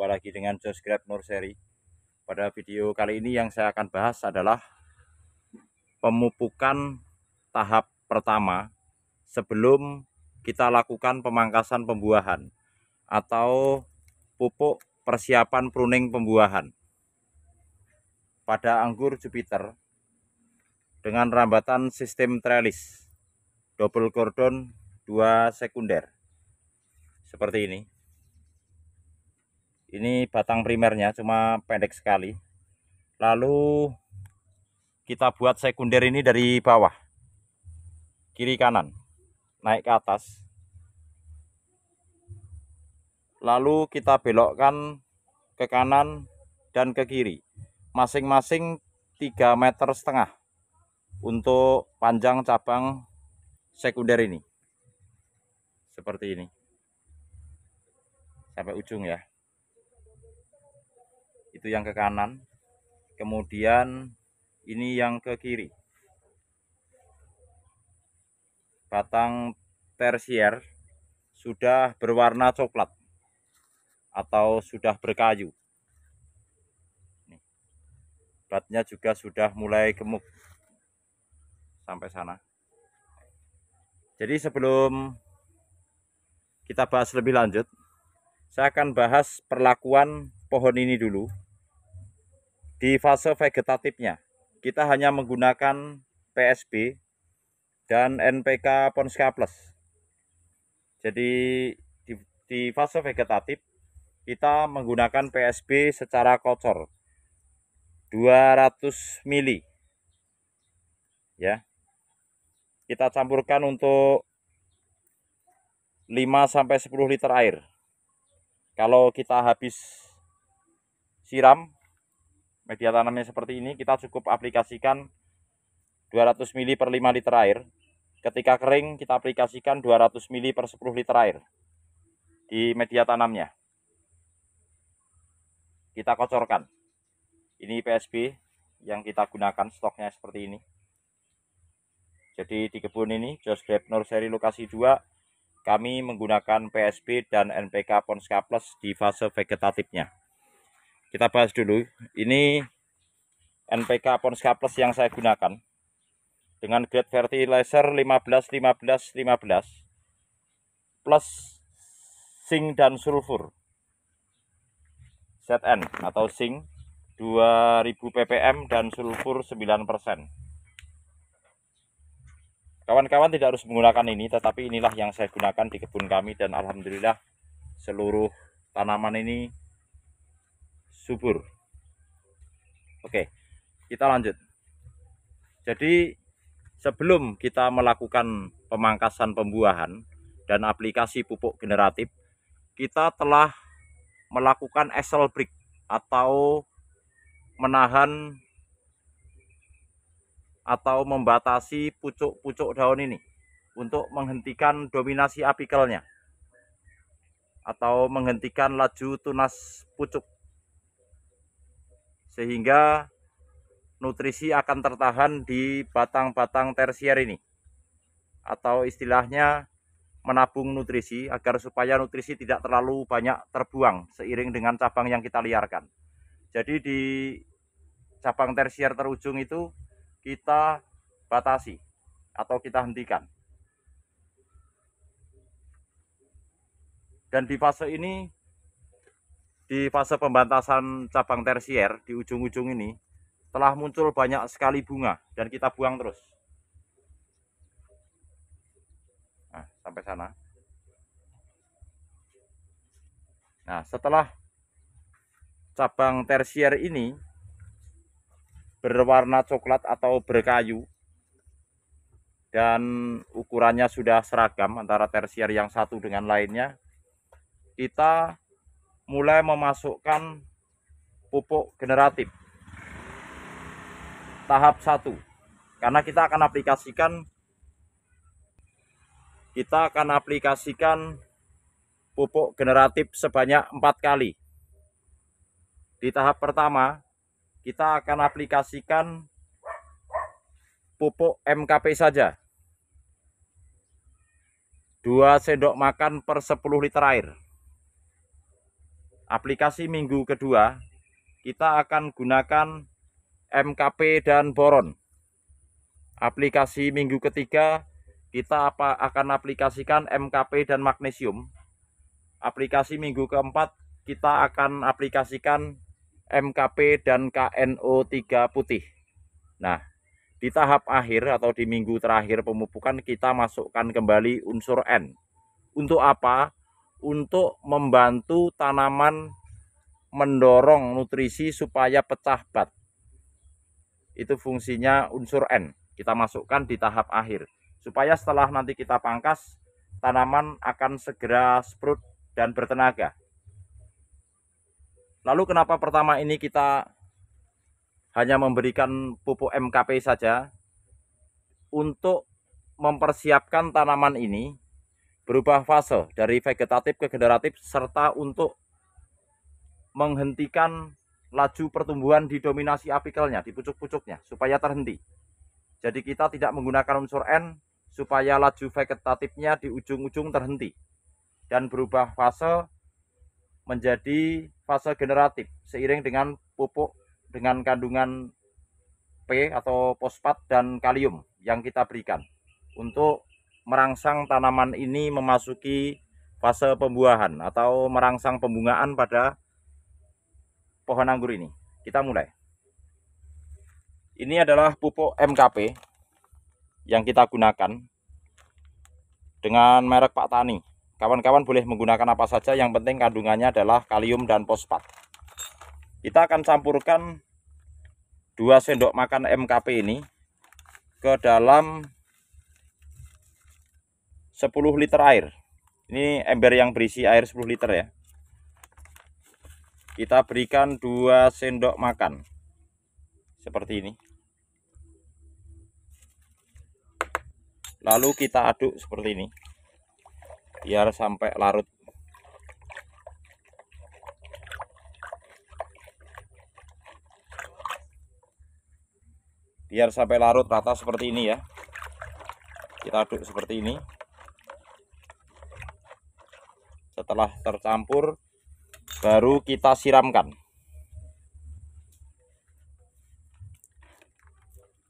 Jumpa lagi dengan Josgrab Nursery. Pada video kali ini yang saya akan bahas adalah pemupukan tahap pertama sebelum kita lakukan pemangkasan pembuahan atau pupuk persiapan pruning pembuahan pada anggur Jupiter dengan rambatan sistem trellis double cordon 2 sekunder seperti ini. Ini batang primernya cuma pendek sekali. Lalu kita buat sekunder ini dari bawah, kiri kanan, naik ke atas. Lalu kita belokkan ke kanan dan ke kiri, masing-masing 3,5 meter untuk panjang cabang sekunder ini. Seperti ini. Sampai ujung ya. Itu yang ke kanan. Kemudian ini yang ke kiri. Batang tersier sudah berwarna coklat atau sudah berkayu. Batnya juga sudah mulai gemuk sampai sana. Jadi sebelum kita bahas lebih lanjut, saya akan bahas perlakuan pohon ini dulu. Di fase vegetatifnya, kita hanya menggunakan PSB dan NPK Ponska Plus. Jadi di fase vegetatif kita menggunakan PSB secara kocor 200 ml. Ya. Kita campurkan untuk 5-10 liter air. Kalau kita habis siram media tanamnya seperti ini, kita cukup aplikasikan 200 ml per 5 liter air. Ketika kering, kita aplikasikan 200 ml per 10 liter air di media tanamnya. Kita kocorkan. Ini PSB yang kita gunakan, stoknya seperti ini. Jadi di kebun ini, Josgrab Nursery lokasi 2, kami menggunakan PSB dan NPK Ponska Plus di fase vegetatifnya. Kita bahas dulu, ini NPK Ponska Plus yang saya gunakan dengan grade fertilizer 15-15-15 plus zinc dan sulfur ZN atau zinc 2000 ppm dan sulfur 9%. Kawan-kawan tidak harus menggunakan ini, tetapi inilah yang saya gunakan di kebun kami dan alhamdulillah seluruh tanaman ini subur. Oke, kita lanjut. Jadi sebelum kita melakukan pemangkasan pembuahan dan aplikasi pupuk generatif, kita telah melakukan axle break atau menahan atau membatasi pucuk-pucuk daun ini untuk menghentikan dominasi apikelnya atau menghentikan laju tunas pucuk, sehingga nutrisi akan tertahan di batang-batang tersier ini, atau istilahnya menabung nutrisi agar supaya nutrisi tidak terlalu banyak terbuang seiring dengan cabang yang kita liarkan. Jadi di cabang tersier terujung itu kita batasi atau kita hentikan. Dan di fase ini, di fase pembantasan cabang tersier di ujung-ujung ini telah muncul banyak sekali bunga dan kita buang terus. Nah, sampai sana. Nah, setelah cabang tersier ini berwarna coklat atau berkayu dan ukurannya sudah seragam antara tersier yang satu dengan lainnya, kita mulai memasukkan pupuk generatif tahap 1, karena kita akan aplikasikan pupuk generatif sebanyak 4 kali. Di tahap pertama kita akan aplikasikan pupuk MKP saja, 2 sendok makan per 10 liter air, aplikasi minggu kedua kita akan gunakan MKP dan boron. Aplikasi minggu ketiga kita akan aplikasikan MKP dan magnesium. Aplikasi minggu keempat kita akan aplikasikan MKP dan KNO3 putih. Nah, di tahap akhir atau di minggu terakhir pemupukan kita masukkan kembali unsur N. Untuk apa? Untuk membantu tanaman mendorong nutrisi supaya pecah bat. Itu fungsinya unsur N. Kita masukkan di tahap akhir. Supaya setelah nanti kita pangkas, tanaman akan segera sprout dan bertenaga. Lalu kenapa pertama ini kita hanya memberikan pupuk MKP saja? Untuk mempersiapkan tanaman ini berubah fase dari vegetatif ke generatif, serta untuk menghentikan laju pertumbuhan di dominasi apikelnya, di pucuk-pucuknya, supaya terhenti. Jadi kita tidak menggunakan unsur N supaya laju vegetatifnya di ujung-ujung terhenti dan berubah fase menjadi fase generatif seiring dengan pupuk dengan kandungan P atau fosfat dan kalium yang kita berikan untuk merangsang tanaman ini memasuki fase pembuahan atau merangsang pembungaan pada pohon anggur ini. Kita mulai. Ini adalah pupuk MKP yang kita gunakan dengan merek Pak Tani. Kawan-kawan boleh menggunakan apa saja, yang penting kandungannya adalah kalium dan fosfat. Kita akan campurkan 2 sendok makan MKP ini ke dalam 10 liter air. Ini ember yang berisi air 10 liter ya. Kita berikan 2 sendok makan. Seperti ini. Lalu kita aduk seperti ini. Biar sampai larut. Biar sampai larut rata seperti ini ya. Kita aduk seperti ini. Setelah tercampur, baru kita siramkan.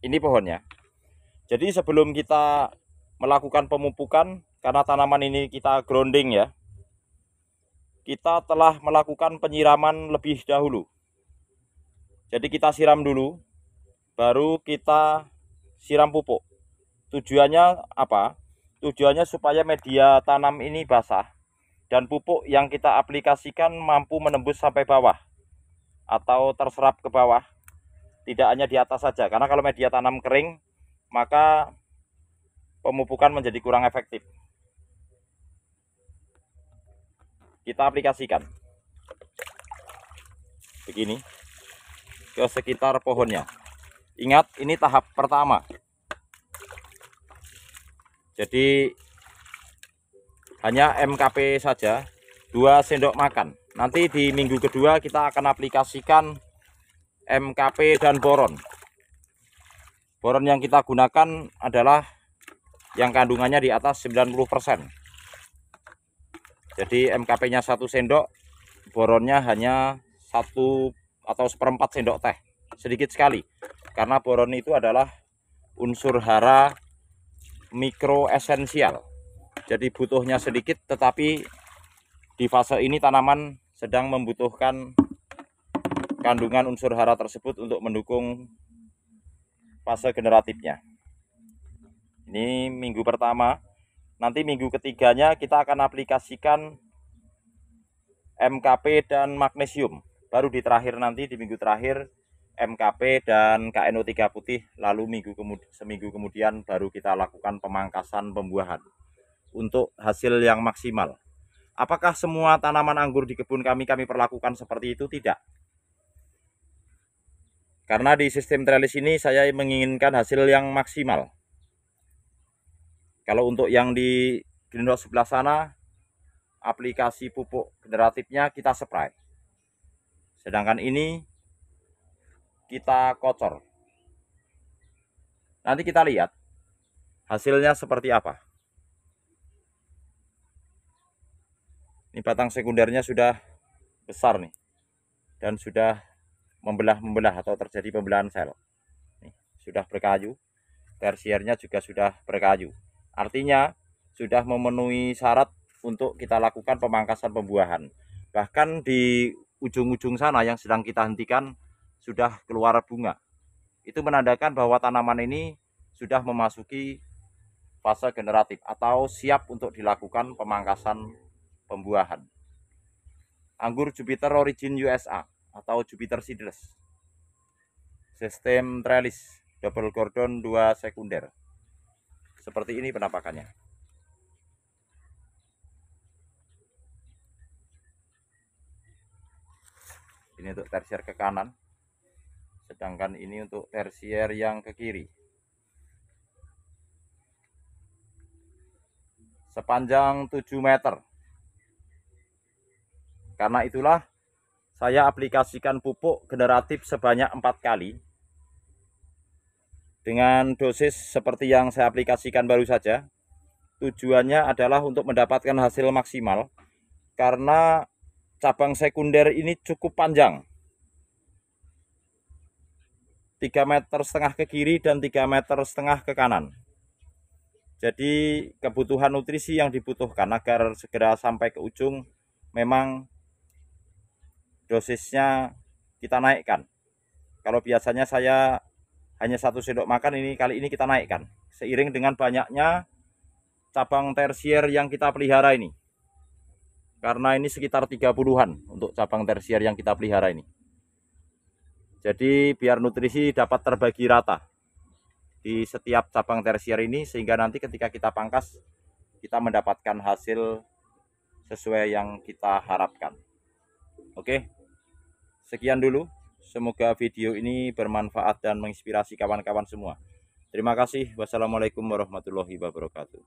Ini pohonnya. Jadi sebelum kita melakukan pemupukan, karena tanaman ini kita grounding ya, kita telah melakukan penyiraman lebih dahulu. Jadi kita siram dulu, baru kita siram pupuk. Tujuannya apa? Tujuannya supaya media tanam ini basah dan pupuk yang kita aplikasikan mampu menembus sampai bawah atau terserap ke bawah, tidak hanya di atas saja. Karena kalau media tanam kering, maka pemupukan menjadi kurang efektif. Kita aplikasikan begini ke sekitar pohonnya. Ingat, ini tahap pertama. Jadi hanya MKP saja, 2 sendok makan. Nanti di minggu kedua kita akan aplikasikan MKP dan boron. Boron yang kita gunakan adalah yang kandungannya di atas 90%. Jadi MKP-nya 1 sendok, boronnya hanya 1 atau 1/4 sendok teh. Sedikit sekali. Karena boron itu adalah unsur hara mikro esensial. Jadi butuhnya sedikit, tetapi di fase ini tanaman sedang membutuhkan kandungan unsur hara tersebut untuk mendukung fase generatifnya. Ini minggu pertama. Nanti minggu ketiganya kita akan aplikasikan MKP dan magnesium. Baru di terakhir nanti, di minggu terakhir, MKP dan KNO3 putih. Lalu seminggu kemudian baru kita lakukan pemangkasan pembuahan untuk hasil yang maksimal. Apakah semua tanaman anggur di kebun kami perlakukan seperti itu? Tidak. Karena di sistem trellis ini saya menginginkan hasil yang maksimal. Kalau untuk yang di greenhouse sebelah sana, aplikasi pupuk generatifnya kita spray. Sedangkan ini kita kocor. Nanti kita lihat hasilnya seperti apa. Ini batang sekundernya sudah besar nih, dan sudah membelah atau terjadi pembelahan sel. Nih, sudah berkayu, tersiernya juga sudah berkayu. Artinya sudah memenuhi syarat untuk kita lakukan pemangkasan pembuahan. Bahkan di ujung-ujung sana yang sedang kita hentikan sudah keluar bunga. Itu menandakan bahwa tanaman ini sudah memasuki fase generatif atau siap untuk dilakukan pemangkasan pembuahan. Anggur Jupiter Origin USA atau Jupiter Seedless, sistem trellis double cordon 2 sekunder. Seperti ini penampakannya. Ini untuk tersier ke kanan, sedangkan ini untuk tersier yang ke kiri. Sepanjang 7 meter. Karena itulah saya aplikasikan pupuk generatif sebanyak 4 kali dengan dosis seperti yang saya aplikasikan baru saja. Tujuannya adalah untuk mendapatkan hasil maksimal, karena cabang sekunder ini cukup panjang, 3,5 meter ke kiri dan 3,5 meter ke kanan. Jadi kebutuhan nutrisi yang dibutuhkan agar segera sampai ke ujung memang dosisnya kita naikkan. Kalau biasanya saya hanya 1 sendok makan, ini kali ini kita naikkan seiring dengan banyaknya cabang tersier yang kita pelihara ini. Karena ini sekitar 30-an untuk cabang tersier yang kita pelihara ini. Jadi biar nutrisi dapat terbagi rata di setiap cabang tersier ini, sehingga nanti ketika kita pangkas kita mendapatkan hasil sesuai yang kita harapkan. Oke, sekian dulu. Semoga video ini bermanfaat dan menginspirasi kawan-kawan semua. Terima kasih. Wassalamualaikum warahmatullahi wabarakatuh.